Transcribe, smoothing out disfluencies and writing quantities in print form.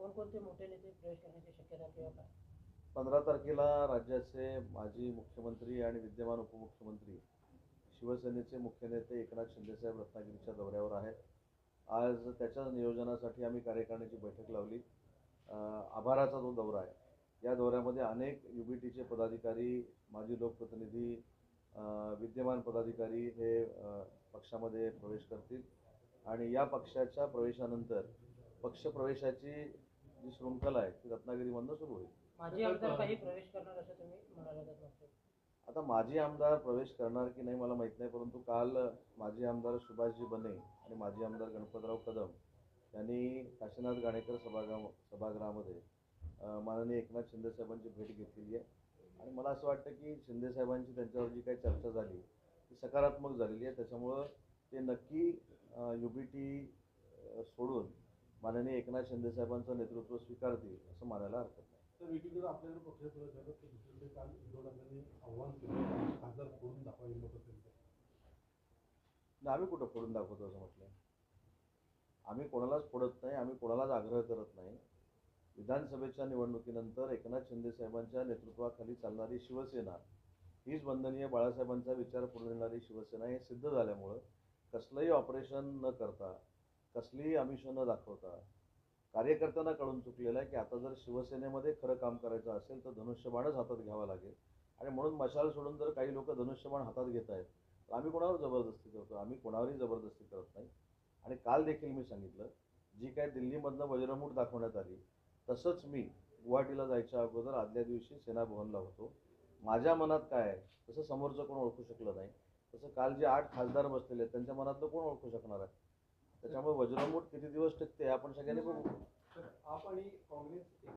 कोणकोणते मोठे नेते प्रवेश करण्याची शक्यता किंवा काय? 15 तारखेला राज्याचे माजी मुख्यमंत्री आणि विद्यमान उपमुख्यमंत्री शिवसेनेचे मुख्य नेते एकनाथ शिंदेसाहेब रत्नागिरीच्या दौऱ्यावर आहेत. आज त्याच्या नियोजनासाठी आम्ही कार्यकारिणीची बैठक लावली. आभाराचा जो दौरा आहे, या दौऱ्यामध्ये अनेक UBTचे पदाधिकारी, माजी लोकप्रतिनिधी, विद्यमान पदाधिकारी हे पक्षामध्ये प्रवेश करतील आणि या पक्षाच्या प्रवेशानंतर पक्षप्रवेशाची जी शृंखला आहे ती रत्नागिरीमधून सुरू होईल. माजी आमदार काही प्रवेश करणार असं तुम्ही म्हणाला. आता माजी आमदार प्रवेश करणार की नाही मला माहीत नाही, परंतु काल माजी आमदार सुभाषजी बने आणि माजी आमदार गणपतराव कदम यांनी काशीनाथ घाणेकर सभागृहामध्ये माननीय एकनाथ शिंदेसाहेबांची भेट घेतलेली आहे आणि मला असं वाटतं की शिंदेसाहेबांची त्यांच्यावर जी काही चर्चा झाली ती सकारात्मक झालेली आहे. त्याच्यामुळं ते नक्की UBT सोडून माननीय एकनाथ शिंदेसाहेबांचं नेतृत्व स्वीकारतील असं मानायला हरकत नाही. तर एकीकडे आपल्याकडे पक्षाचं झालं तर दुसरीकडे काल उद्धवराजांनी आव्हान केलं खासदार फोडून दाखवा हिंमत असेल तर. आम्ही कुठं फोडून दाखवतो असं म्हटलं. आम्ही कोणालाच फोडत नाही, आम्ही कोणालाच आग्रह करत नाही. विधानसभेच्या निवडणुकीनंतर एकनाथ शिंदेसाहेबांच्या नेतृत्वाखाली चालणारी शिवसेना हीच वंदनीय बाळासाहेबांचा विचार पुरविणारी शिवसेना हे सिद्ध झाल्यामुळं कसलंही ऑपरेशन न करता, कसलीही आमिष न दाखवता कार्यकर्त्यांना कळून चुकलेलं आहे की आता जर शिवसेनेमध्ये खरं काम करायचं असेल तर धनुष्यबाणच हातात घ्यावा लागेल आणि म्हणून मशाल सोडून जर काही लोक धनुष्यबाण हातात घेत आहेत तर आम्ही कोणावर जबरदस्ती करतो? आम्ही कोणावरही जबरदस्ती करत नाही. आणि काल देखील मी सांगितलं, जी काय दिल्लीमधनं वज्रमूठ दाखवण्यात आली तसंच मी गुवाहाटीला जायच्या अगोदर आदल्या दिवशी सेनाभवनला होतो. माझ्या मनात काय आहे तसं समोरचं कोण ओळखू शकलं नाही. तसं काल जे 8 खासदार बसलेले आहेत त्यांच्या मनातलं कोण ओळखू शकणार आहे? त्याच्यामुळे वज्रमूठ किती दिवस टिकते आपण सगळ्यांनी बघू. तर आप आणि काँग्रेस